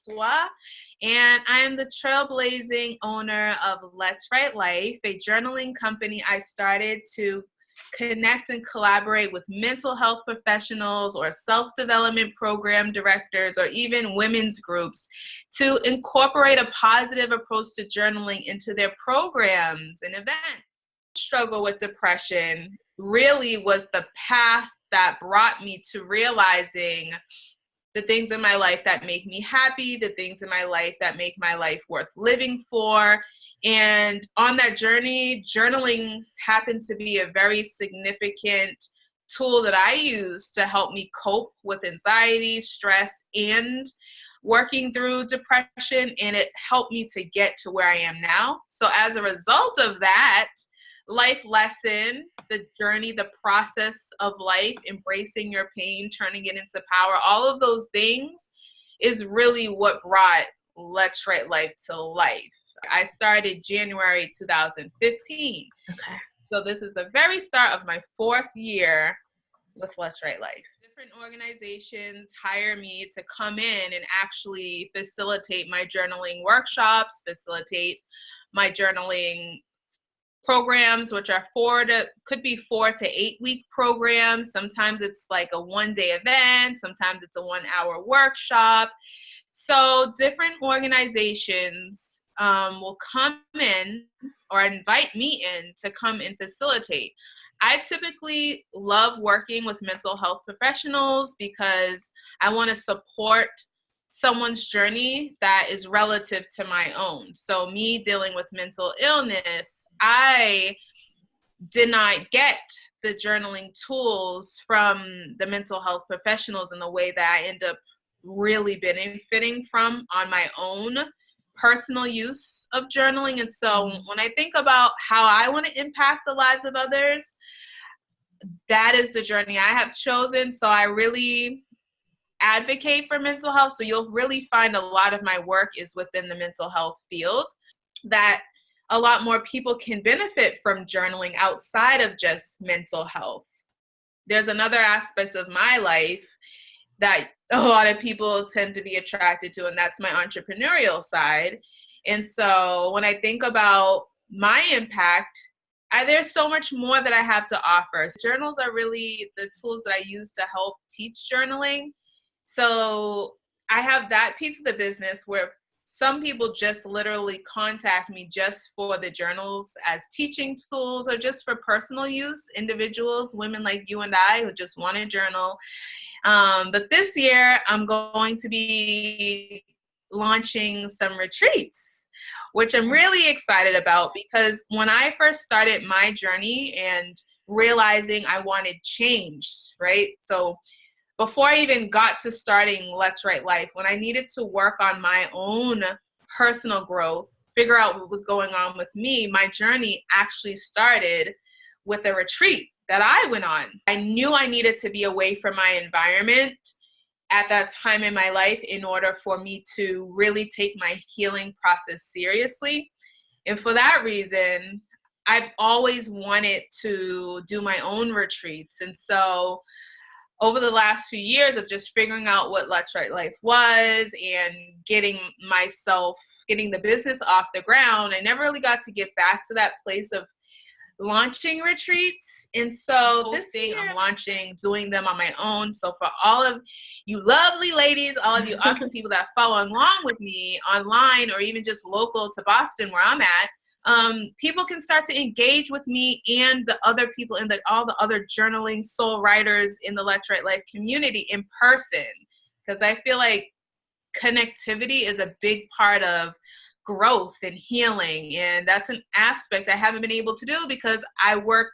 Francois, and I am the trailblazing owner of Let's Write Life, a journaling company I started to connect and collaborate with mental health professionals or self-development program directors or even women's groups to incorporate a positive approach to journaling into their programs and events. Struggle with depression really was the path that brought me to realizing the things in my life that make me happy, the things in my life that make my life worth living for. And on that journey, journaling happened to be a very significant tool that I use to help me cope with anxiety, stress, and working through depression. And it helped me to get to where I am now. So as a result of that, life lesson, the journey, the process of life, embracing your pain, turning it into power, all of those things is really what brought Let's Write Life to life. I started January 2015. Okay. So this is the very start of my 4th year with Let's Write Life. Different organizations hire me to come in and actually facilitate my journaling workshops, facilitate my journaling programs, which are could be 4 to 8 week programs. Sometimes it's like a 1-day event. Sometimes it's a 1-hour workshop. So different organizations will come in or invite me in to come and facilitate. I typically love working with mental health professionals because I want to support someone's journey that is relative to my own. So me dealing with mental illness, I did not get the journaling tools from the mental health professionals in the way that I end up really benefiting from on my own personal use of journaling. And so when I think about how I want to impact the lives of others, that is the journey I have chosen. So I really advocate for mental health. So you'll really find a lot of my work is within the mental health field, that a lot more people can benefit from journaling outside of just mental health. There's another aspect of my life that a lot of people tend to be attracted to, and that's my entrepreneurial side. And so when I think about my impact, there's so much more that I have to offer. Journals are really the tools that I use to help teach journaling. So I have that piece of the business where some people just literally contact me just for the journals as teaching tools or just for personal use, individuals, women like you and I who just want to journal. But this year I'm going to be launching some retreats, which I'm really excited about, because when I first started my journey and realizing I wanted change, right? So before I even got to starting Let's Write Life, when I needed to work on my own personal growth, figure out what was going on with me, my journey actually started with a retreat that I went on. I knew I needed to be away from my environment at that time in my life in order for me to really take my healing process seriously. And for that reason, I've always wanted to do my own retreats. And so over the last few years of just figuring out what Let's Write Life was and getting the business off the ground, I never really got to get back to that place of launching retreats. And so this year I'm doing them on my own. So for all of you lovely ladies, all of you awesome people that follow along with me online or even just local to Boston where I'm at, people can start to engage with me and the other people in all the other journaling soul writers in the Let's Write Life community in person, because I feel like connectivity is a big part of growth and healing, and that's an aspect I haven't been able to do because I work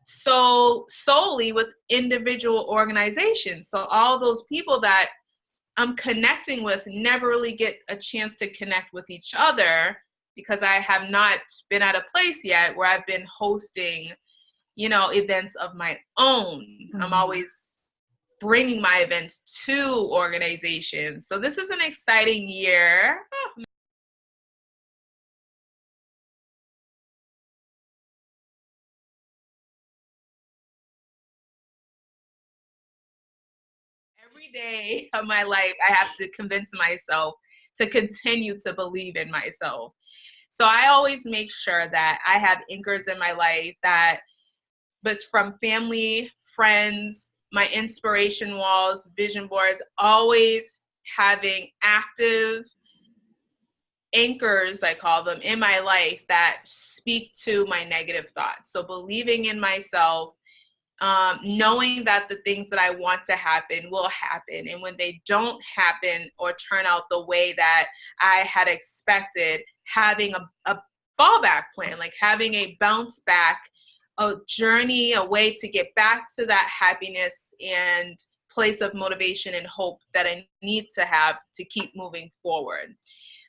so solely with individual organizations. So all those people that I'm connecting with never really get a chance to connect with each other, because I have not been at a place yet where I've been hosting, events of my own. Mm-hmm. I'm always bringing my events to organizations. So this is an exciting year. Every day of my life, I have to convince myself to continue to believe in myself. So I always make sure that I have anchors in my life that, but from family, friends, my inspiration walls, vision boards, always having active anchors, I call them, in my life that speak to my negative thoughts. So believing in myself, knowing that the things that I want to happen will happen. And when they don't happen or turn out the way that I had expected, having a fallback plan, like having a bounce back, a journey, a way to get back to that happiness and place of motivation and hope that I need to have to keep moving forward.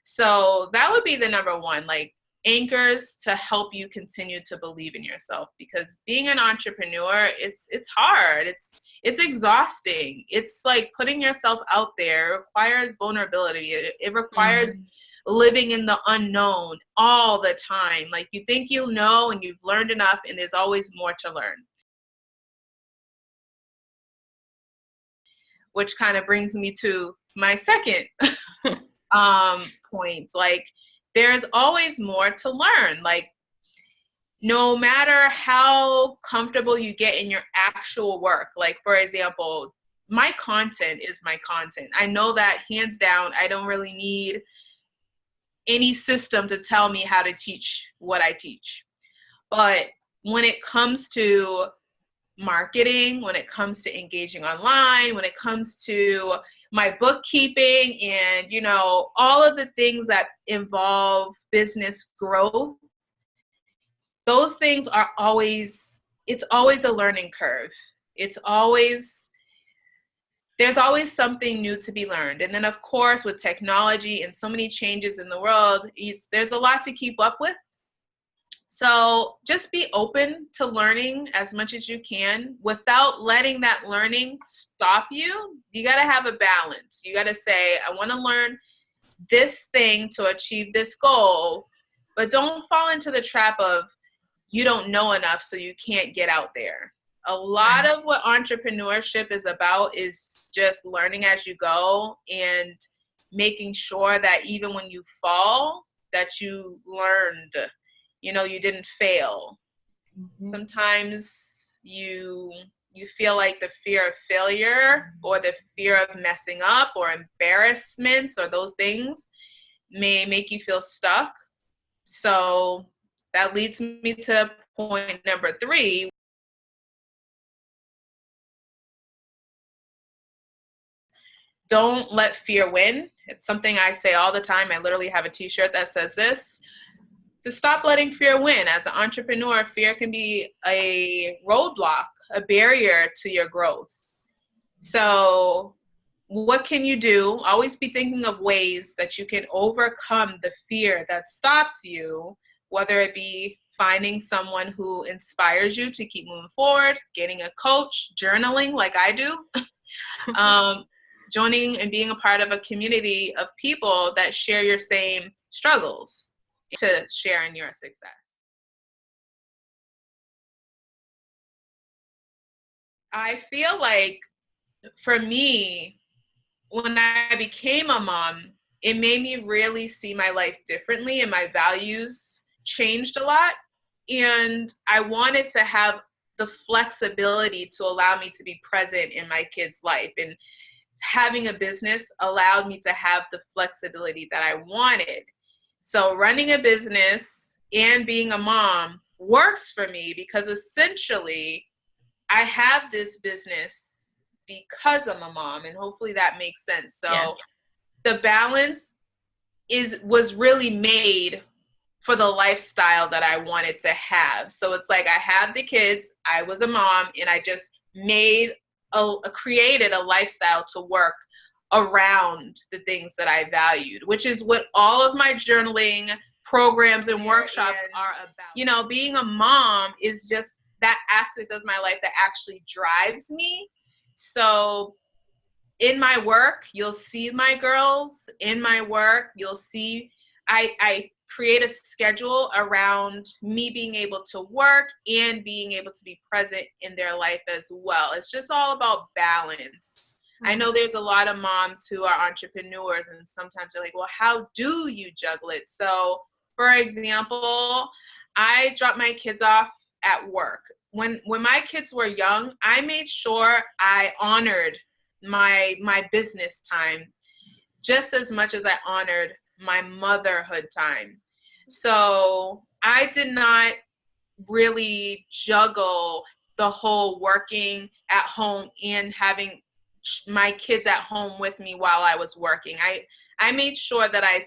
So that would be the number one, like anchors to help you continue to believe in yourself, because being an entrepreneur, it's hard. It's exhausting. It's like putting yourself out there. It requires vulnerability. It requires living in the unknown all the time. Like you think you know and you've learned enough, and there's always more to learn. Which kind of brings me to my second point. Like there's always more to learn. Like no matter how comfortable you get in your actual work, like for example, my content is my content. I know that hands down, I don't really need any system to tell me how to teach what I teach. But when it comes to marketing, when it comes to engaging online, when it comes to my bookkeeping and, you know, all of the things that involve business growth, those things are always, it's always a learning curve. There's always something new to be learned. And then of course, with technology and so many changes in the world, there's a lot to keep up with. So just be open to learning as much as you can without letting that learning stop you. You got to have a balance. You got to say, I want to learn this thing to achieve this goal, but don't fall into the trap of you don't know enough, so you can't get out there. A lot of what entrepreneurship is about is just learning as you go and making sure that even when you fall, that you learned. You know, you didn't fail. Sometimes you feel like the fear of failure or the fear of messing up or embarrassment or those things may make you feel stuck. So that leads me to point number 3. Don't let fear win. It's something I say all the time. I literally have a t-shirt that says this. To stop letting fear win. As an entrepreneur, fear can be a roadblock, a barrier to your growth. So what can you do? Always be thinking of ways that you can overcome the fear that stops you, whether it be finding someone who inspires you to keep moving forward, getting a coach, journaling like I do, joining and being a part of a community of people that share your same struggles to share in your success. I feel like for me, when I became a mom, it made me really see my life differently and my values changed a lot. And I wanted to have the flexibility to allow me to be present in my kid's life. And having a business allowed me to have the flexibility that I wanted. So running a business and being a mom works for me because essentially I have this business because I'm a mom, and hopefully that makes sense. So the balance was really made for the lifestyle that I wanted to have. So it's like I have the kids, I was a mom, and I just created a lifestyle to work around the things that I valued, which is what all of my journaling programs and workshops are about. You know, being a mom is just that aspect of my life that actually drives me. So in my work, you'll see my girls. In my work, you'll see I create a schedule around me being able to work and being able to be present in their life as well. It's just all about balance. I know there's a lot of moms who are entrepreneurs, and sometimes they're like, well, how do you juggle it? So, for example, I drop my kids off at work. When my kids were young, I made sure I honored my business time just as much as I honored my motherhood time. So I did not really juggle the whole working at home and having my kids at home with me while I was working. I made sure that I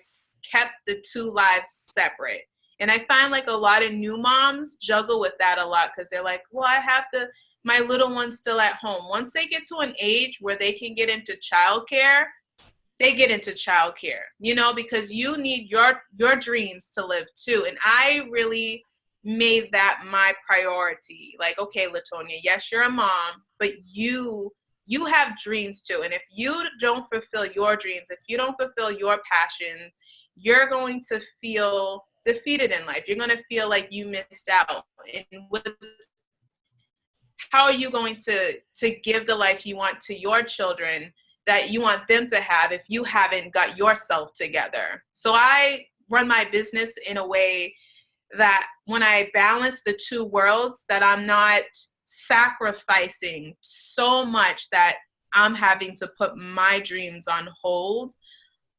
kept the two lives separate. And I find like a lot of new moms juggle with that a lot because they're like, well, I have to, my little one's still at home. Once they get to an age where they can get into childcare, they get into childcare, you know, because you need your dreams to live too. And I really made that my priority. Like, okay, Latonia, yes, you're a mom, but you have dreams too. And if you don't fulfill your dreams, if you don't fulfill your passion, you're going to feel defeated in life. You're going to feel like you missed out. And how are you going to give the life you want to your children that you want them to have if you haven't got yourself together? So I run my business in a way that when I balance the two worlds, that I'm not sacrificing so much that I'm having to put my dreams on hold,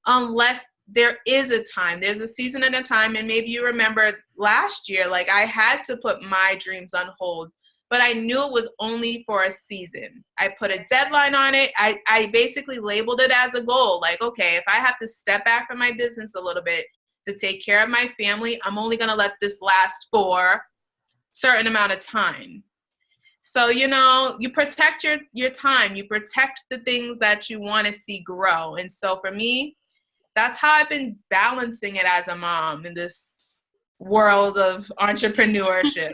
unless there is a time, there's a season and a time. And maybe you remember last year, like I had to put my dreams on hold, but I knew it was only for a season. I put a deadline on it. I basically labeled it as a goal. Like, okay, if I have to step back from my business a little bit to take care of my family, I'm only going to let this last for a certain amount of time. So, you know, you protect your time. You protect the things that you want to see grow. And so for me, that's how I've been balancing it as a mom in this world of entrepreneurship.